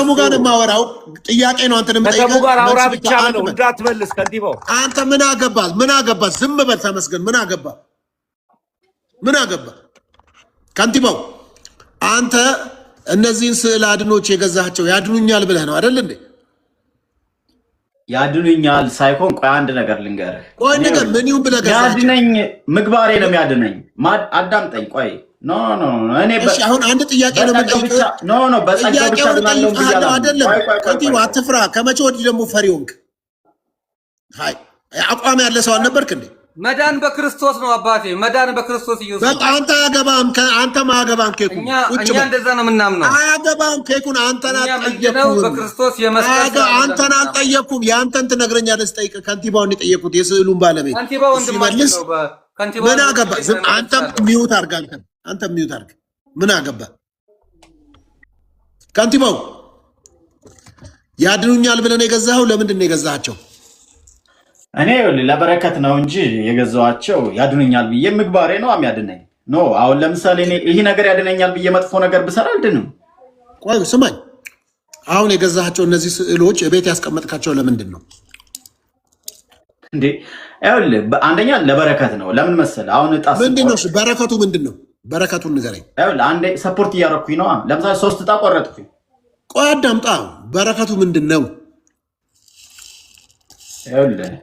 ከተሙ ጋር ነው የማወራው። ጥያቄ ነው አንተ ነው ከተሙ ጋር አውራ ብቻ ነው እንዳትመልስ። ከንቲባው አንተ ምን አገባ? ዝም በል ተመስገን። ምን አገባ? ከንቲባው አንተ እነዚህን ስዕል አድኖች የገዛቸው ያድኑኛል ብለህ ነው አይደል እንዴ? ያድኑኛል ሳይሆን ቆይ አንድ ነገር ልንገርህ። ቆይ ነገር ምን ይሁን ብለህ ገዛቸው? ያድነኝ ምግባሬ ነው የሚያድነኝ። አዳምጠኝ። ቆይ ኖ እኔ እሺ፣ አሁን አንድ ጥያቄ ነው የምጠይቅህ። ኖ በጸጋ ብቻ ነው አይደለም? ከንቲባው አትፍራ። ከመቼ ወዲህ ደግሞ ፈሪ ሆንክ? ሃይ አቋም ያለ ሰው አልነበርክ እንዴ? መዳን በክርስቶስ ነው አባቴ። መዳን በክርስቶስ ኢየሱስ። በቃ አንተ አያገባም። አንተ ማያገባም ኬኩን እኛ እንደዛ ነው የምናምነው። አያገባም ኬኩን አንተን አልጠየኩም። በክርስቶስ የመስቀል አንተን አልጠየኩም። ያንተን ትነግረኛለህ። ስጠይቅ ከንቲባውን የጠየቁት የስዕሉን ባለቤት ከንቲባው ወንድማችን ነው። ከንቲባው ምን አገባ? አንተም ሚውት አድርግ። አንተም ሚውት አድርግ። ምን አገባ? ከንቲባው ያድኑኛል ብለህ ነው የገዛኸው? ለምንድን ነው የገዛሃቸው? እኔ ለበረከት ነው እንጂ የገዛኋቸው ያድኑኛል ብዬ ምግባሬ ነው የሚያድነኝ። ኖ አሁን ለምሳሌ እኔ ይሄ ነገር ያድነኛል ብዬ መጥፎ ነገር ብሰራ አልድንም። ቆይ ስማኝ፣ አሁን የገዛሃቸው እነዚህ ስዕሎች ቤት ያስቀመጥካቸው ለምንድን ነው እንዴ? ይኸውልህ አንደኛ ለበረከት ነው። ለምን መሰለህ? አሁን እጣ ምንድን ነው በረከቱ? ምንድን ነው በረከቱን ንገረኝ። ይኸውልህ አንዴ ሰፖርት እያደረኩኝ ነው። ለምሳሌ 3 እጣ ቆረጥኩኝ። ቆይ አዳምጣ። በረከቱ ምንድን ነው? ይኸውልህ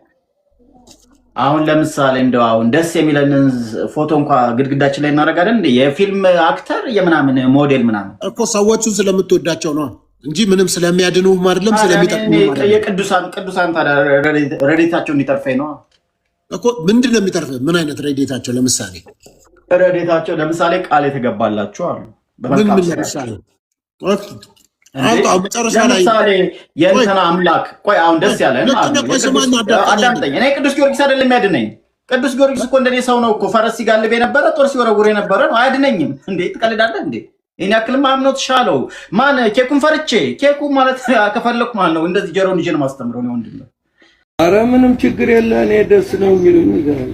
አሁን ለምሳሌ እንደው አሁን ደስ የሚለንን ፎቶ እንኳን ግድግዳችን ላይ እናደርጋለን እንዴ? የፊልም አክተር የምናምን ሞዴል ምናምን እኮ ሰዎቹን ስለምትወዳቸው ነው እንጂ ምንም ስለሚያድኑህ አይደለም፣ ስለሚጠቅሙ አይደለም። የቅዱሳን ታዲያ ረድኤታቸው እንዲተርፈኝ ነው እኮ። ምንድን ነው የሚተርፈው? ምን አይነት ረድኤታቸው? ለምሳሌ ረድኤታቸው ለምሳሌ ቃል የተገባላቸው አሉ። ምን ለምሳሌ ለምሳሌ የእንትና አምላክ ቆይ አሁን ደስ ያለ አዳምጠኝ። እኔ ቅዱስ ጊዮርጊስ አይደለም የሚያድነኝ። ቅዱስ ጊዮርጊስ እኮ እንደኔ ሰው ነው እኮ። ፈረስ ሲጋልብ የነበረ ጦር ሲወረውር የነበረ ነው። አያድነኝም እንዴ? ትቀልዳለህ እንዴ? ይህን ያክልማ አምኖ ትሻለው። ማን ኬኩን ፈርቼ ኬኩ ማለት ከፈለኩ ማለት ነው እንደዚህ ጀሮን ይዤ ነው ማስተምረው ነው ወንድም። ኧረ ምንም ችግር የለ። እኔ ደስ ነው የሚሉኝ።